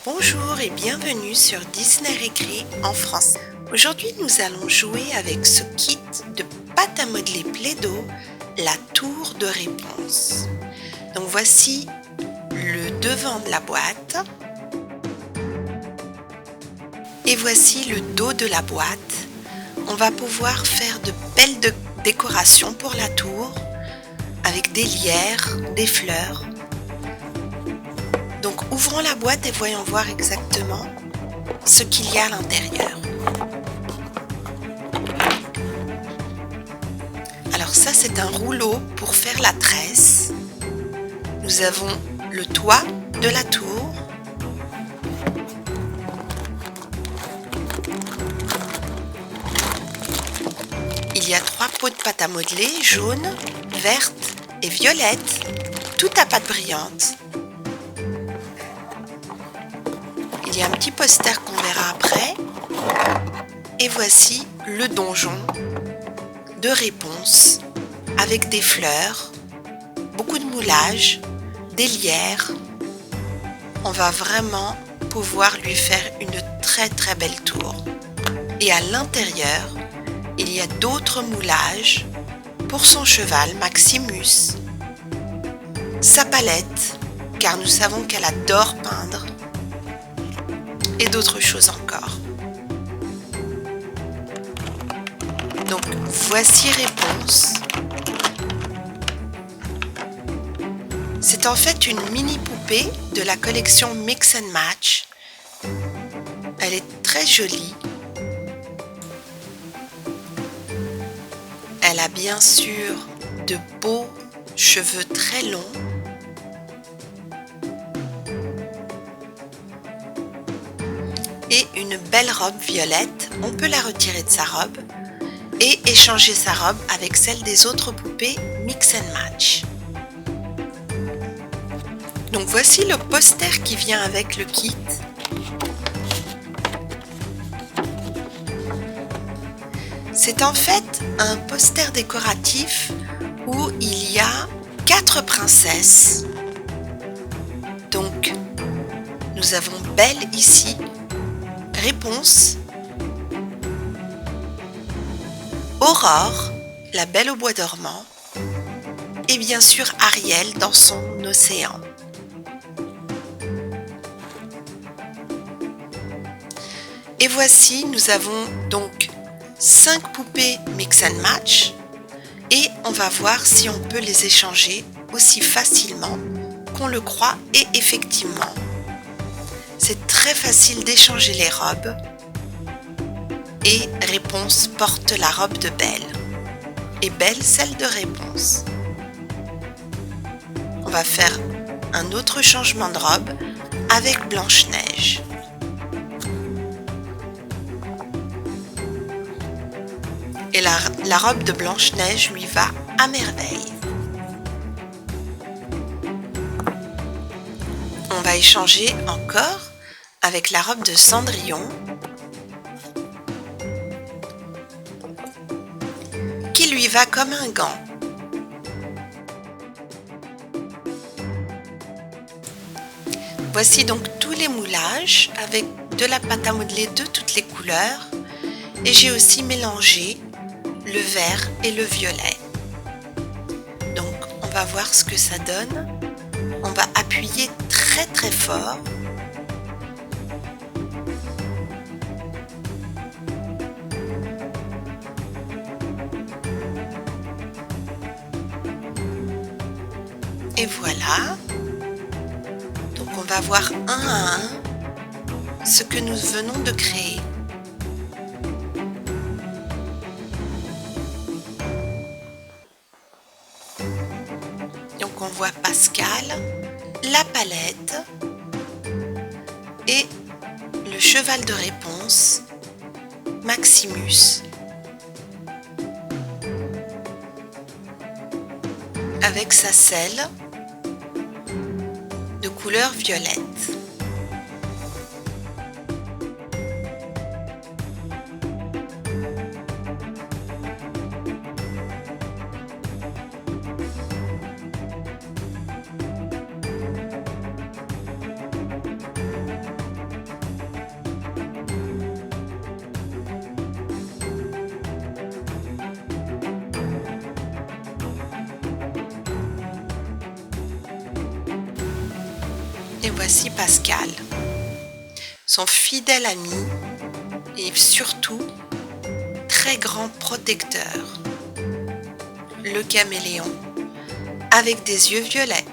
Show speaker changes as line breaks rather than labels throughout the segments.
Bonjour et bienvenue sur Disney Récré en français. Aujourd'hui, nous allons jouer avec ce kit de pâte à modeler Play-Doh, la tour de réponse. Donc voici le devant de la boîte et voici le dos de la boîte. On va pouvoir faire de belles décorations pour la tour avec des lierres, des fleurs. Donc ouvrons la boîte et voyons voir exactement ce qu'il y a à l'intérieur. Alors ça, c'est un rouleau pour faire la tresse. Nous avons le toit de la tour. Il y a 3 pots de pâte à modeler, jaune, verte et violette, tout à pâte brillante. Il y a un petit poster qu'on verra après. Et voici le donjon de réponse avec des fleurs, beaucoup de moulage, des lierres. On va vraiment pouvoir lui faire une très très belle tour. Et à l'intérieur, il y a d'autres moulages pour son cheval Maximus, sa palette, car nous savons qu'elle adore peindre, et d'autres choses encore. Donc voici réponse. C'est en fait une mini poupée de la collection Mix and Match. Elle est très jolie. Elle a bien sûr de beaux cheveux très longs. Et une belle robe violette. On peut la retirer de sa robe et échanger sa robe avec celle des autres poupées Mix and Match. Donc voici le poster qui vient avec le kit. C'est en fait un poster décoratif où il y a 4 princesses. Donc nous avons Belle ici, Réponse, Aurore, la Belle au bois dormant, et bien sûr Ariel dans son océan. Et voici, nous avons donc 5 poupées Mix and Match et on va voir si on peut les échanger aussi facilement qu'on le croit, et effectivement, c'est très facile d'échanger les robes. Et Réponse porte la robe de Belle et Belle celle de Réponse. On va faire un autre changement de robe avec Blanche-Neige. Et la robe de Blanche-Neige lui va à merveille. On va échanger encore avec la robe de Cendrillon, qui lui va comme un gant. Voici donc tous les moulages avec de la pâte à modeler de toutes les couleurs, et j'ai aussi mélangé le vert et le violet. Donc on va voir ce que ça donne. On va appuyer très très fort. Et voilà. Donc on va voir un à un ce que nous venons de créer. Donc on voit Pascal, la palette et le cheval de Réponse, Maximus, avec sa selle de couleur violette. Et voici Pascal, son fidèle ami et surtout très grand protecteur, le caméléon avec des yeux violets.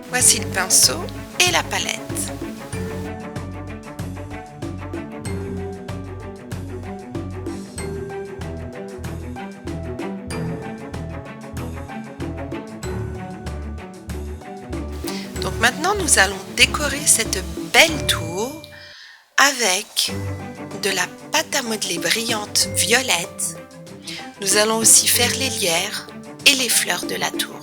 Voici le pinceau et la palette. Donc maintenant nous allons décorer cette belle tour avec de la pâte à modeler brillante violette. Nous allons aussi faire les lierres et les fleurs de la tour.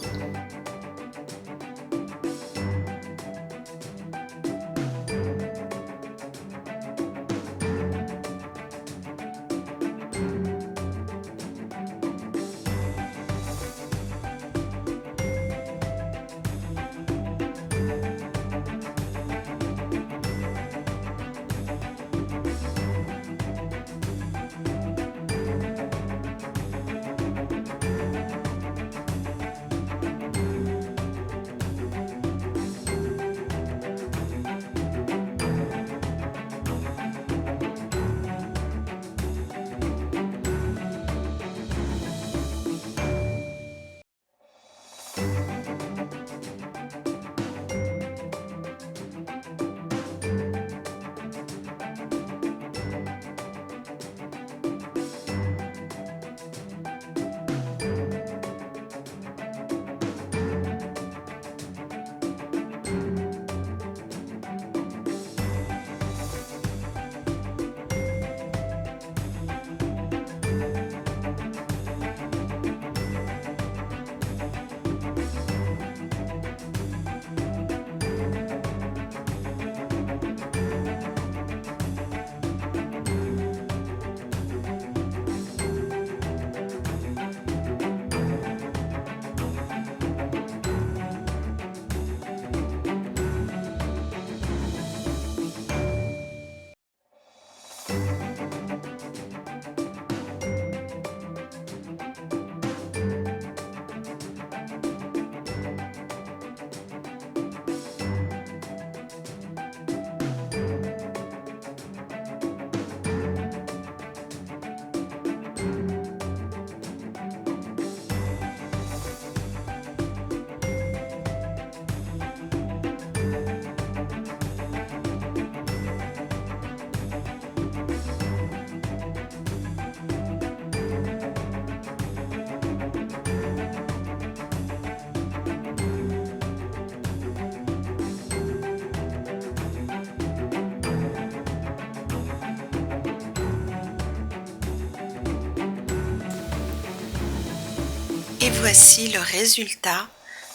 Et voici le résultat.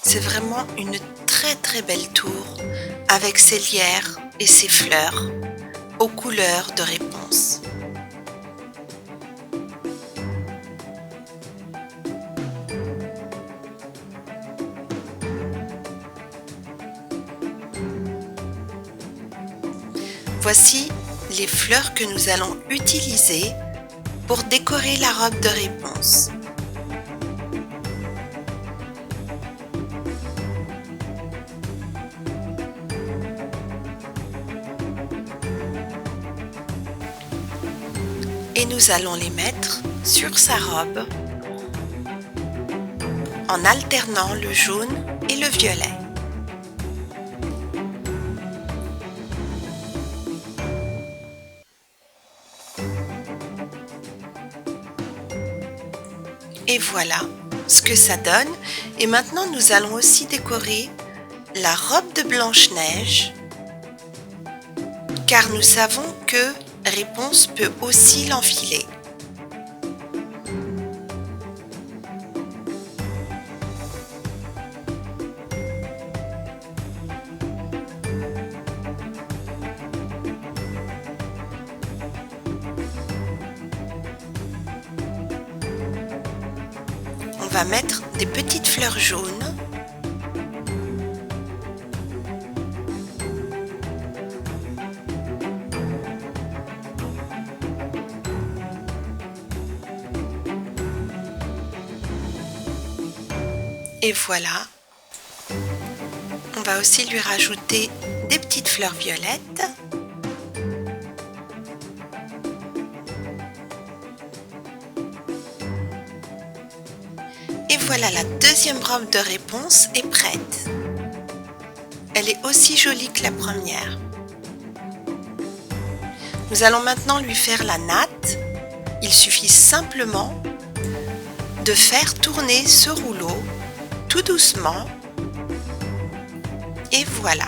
C'est vraiment une très belle tour avec ses lierres et ses fleurs aux couleurs de réponse. Voici les fleurs que nous allons utiliser pour décorer la robe de réponse. Et nous allons les mettre sur sa robe en alternant le jaune et le violet. Et voilà ce que ça donne. Et maintenant nous allons aussi décorer la robe de Blanche-Neige, car nous savons que Réponse peut aussi l'enfiler. va mettre des petites fleurs jaunes. Et voilà. On va aussi lui rajouter des petites fleurs violettes. Et voilà, la deuxième robe de réponse est prête. Elle est aussi jolie que la première. Nous allons maintenant lui faire la natte. Il suffit simplement de faire tourner ce rouleau tout doucement. Et voilà.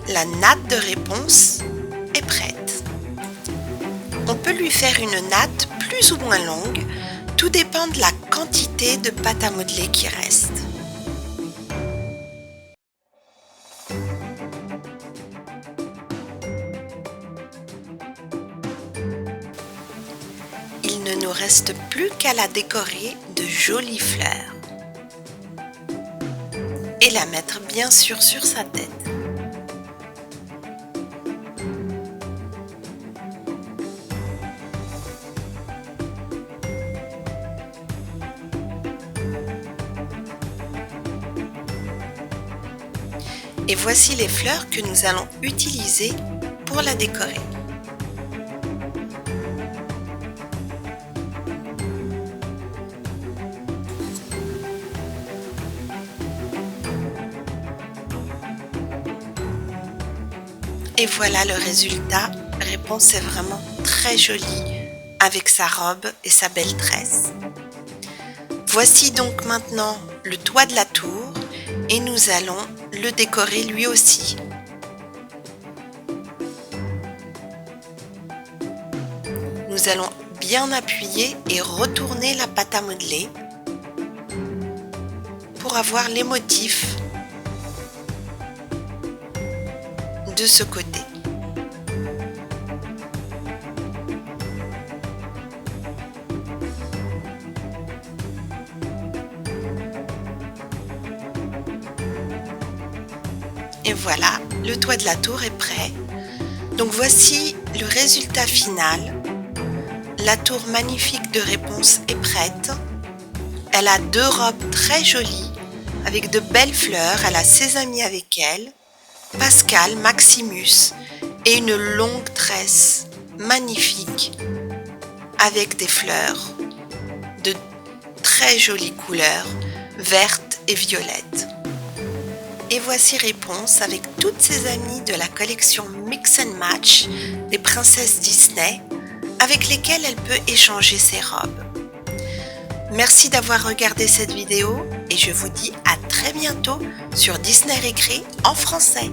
La natte de réponse est prête. On peut lui faire une natte plus ou moins longue, tout dépend de la quantité de pâte à modeler qui reste. Il ne nous reste plus qu'à la décorer de jolies fleurs et la mettre bien sûr sur sa tête. Et voici les fleurs que nous allons utiliser pour la décorer. Et voilà le résultat. Réponse est vraiment très jolie avec sa robe et sa belle tresse. Voici donc maintenant le toit de la tour et nous allons le décorer lui aussi. Nous allons bien appuyer et retourner la pâte à modeler pour avoir les motifs de ce côté. Et voilà, le toit de la tour est prêt. Donc voici le résultat final. La tour magnifique de réponse est prête. Elle a deux robes très jolies avec de belles fleurs. Elle a ses amis avec elle, Pascal, Maximus, et une longue tresse magnifique avec des fleurs de très jolies couleurs, vertes et violettes. Et voici Réponse avec toutes ses amies de la collection Mix and Match des princesses Disney avec lesquelles elle peut échanger ses robes. Merci d'avoir regardé cette vidéo et je vous dis à très bientôt sur Disney Récré en français.